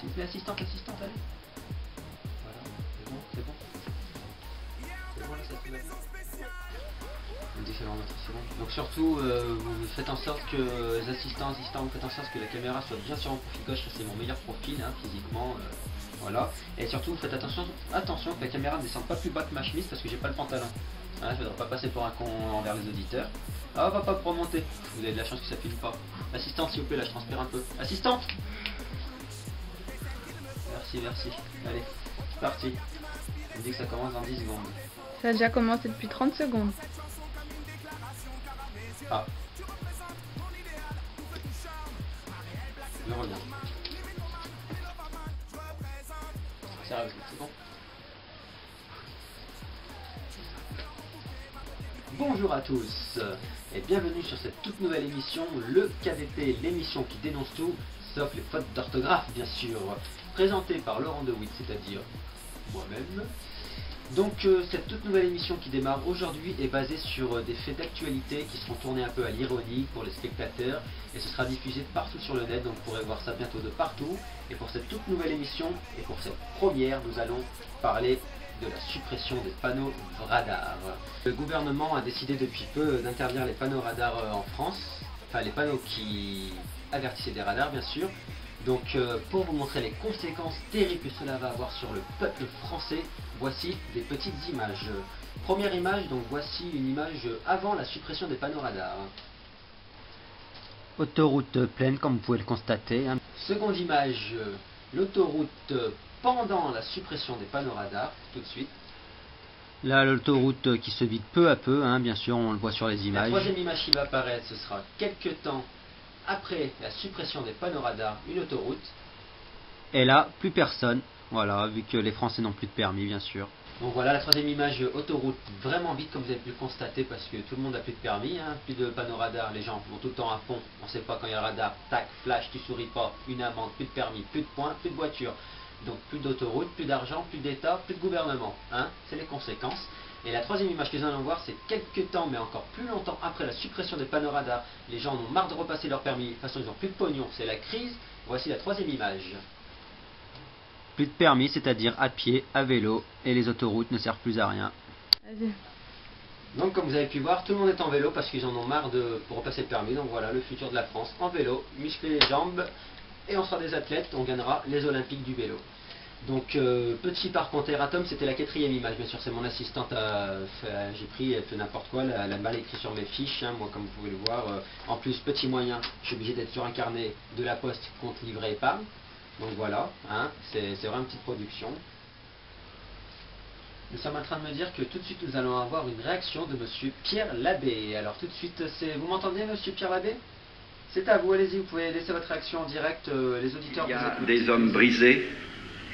s'il te plaît, assistante, allez. Voilà, c'est bon. C'est bon là, ça te va. On dit que ça va en mettre une seconde. Donc surtout, vous faites en sorte que les assistants, vous faites en sorte que la caméra soit bien sur mon profil gauche, ça c'est mon meilleur profil, hein, physiquement. Voilà. Et surtout, vous faites attention que la caméra ne descende pas plus bas que ma chemise parce que j'ai pas le pantalon. Hein, je ne voudrais pas passer pour un con envers les auditeurs. Ah, va pas remonter. Vous avez de la chance que ça filme pas. Assistante, s'il vous plaît, là je transpire un peu. Assistante! Merci. Allez, c'est parti. On me dit que ça commence dans 10 secondes. Ça a déjà commencé depuis 30 secondes. Ah. Je reviens. Sérieux, c'est bon? Bonjour à tous et bienvenue sur cette toute nouvelle émission, le KDT, l'émission qui dénonce tout, sauf les fautes d'orthographe bien sûr, présentée par Laurent de Witt, c'est-à-dire moi-même. Donc cette toute nouvelle émission qui démarre aujourd'hui est basée sur des faits d'actualité qui seront tournés un peu à l'ironie pour les spectateurs et ce sera diffusé partout sur le net, donc vous pourrez voir ça bientôt de partout. Et pour cette toute nouvelle émission et pour cette première, nous allons parler de la suppression des panneaux radars. Le gouvernement a décidé depuis peu d'interdire les panneaux radars en France, enfin les panneaux qui avertissaient des radars bien sûr. Donc pour vous montrer les conséquences terribles que cela va avoir sur le peuple français, voici des petites images. Première image, donc voici une image avant la suppression des panneaux radars. Autoroute pleine comme vous pouvez le constater. Seconde image, l'autoroute pendant la suppression des panneaux radars, tout de suite. Là, l'autoroute qui se vide peu à peu, bien sûr, on le voit sur les images. La troisième image qui va apparaître, ce sera quelques temps après la suppression des panneaux radars, une autoroute. Et là, plus personne, voilà, vu que les Français n'ont plus de permis, bien sûr. Donc voilà, la troisième image, autoroute vraiment vite, comme vous avez pu le constater, parce que tout le monde n'a plus de permis, plus de panneaux radars, les gens vont tout le temps à fond, on ne sait pas quand il y a le radar, tac, flash, tu souris pas, une amende, plus de permis, plus de points, plus de voitures. Donc plus d'autoroute, plus d'argent, plus d'État, plus de gouvernement, c'est les conséquences. Et la troisième image que nous allons voir, c'est quelques temps, mais encore plus longtemps après la suppression des panneaux radars. Les gens en ont marre de repasser leur permis, de toute façon ils n'ont plus de pognon, c'est la crise. Voici la troisième image. Plus de permis, c'est-à-dire à pied, à vélo, et les autoroutes ne servent plus à rien. Donc comme vous avez pu voir, tout le monde est en vélo parce qu'ils en ont marre pour repasser le permis. Donc voilà, le futur de la France en vélo, muscler les jambes, et on sera des athlètes, on gagnera les Olympiques du vélo. Donc petit par contre erratum, c'était la quatrième image, bien sûr c'est mon assistante, j'ai pris, elle fait n'importe quoi, elle a mal écrit sur mes fiches, moi comme vous pouvez le voir, en plus petit moyen, je suis obligé d'être sur un carnet de la poste compte livret épargne, donc voilà, c'est vraiment une petite production. Nous sommes en train de me dire que tout de suite nous allons avoir une réaction de monsieur Pierre Labbé. Alors tout de suite, vous m'entendez monsieur Pierre Labbé? C'est à vous, allez-y, vous pouvez laisser votre réaction en direct, les auditeurs. Il y a des hommes brisés.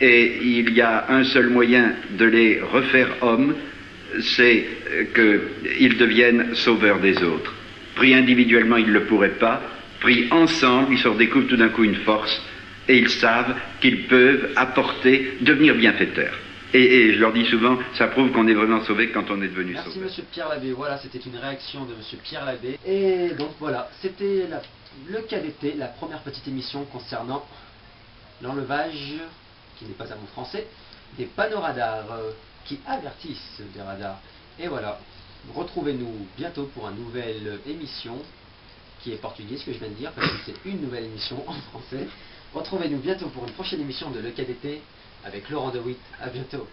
Et il y a un seul moyen de les refaire hommes, c'est qu'ils deviennent sauveurs des autres. Pris individuellement, ils ne le pourraient pas. Pris ensemble, ils se redécouvrent tout d'un coup une force et ils savent qu'ils peuvent apporter, devenir bienfaiteurs. Et je leur dis souvent, ça prouve qu'on est vraiment sauvé quand on est devenu sauvé. Merci monsieur Pierre Labbé, voilà, c'était une réaction de monsieur Pierre Labbé. Et donc voilà, c'était le KDT, la première petite émission concernant l'enlevage, qui n'est pas un mot français, des panneaux radars qui avertissent des radars. Et voilà, retrouvez-nous bientôt pour une nouvelle émission qui est portugais, ce que je viens de dire, parce que c'est une nouvelle émission en français. Retrouvez-nous bientôt pour une prochaine émission de Le KDT avec Laurent de Witt. À bientôt.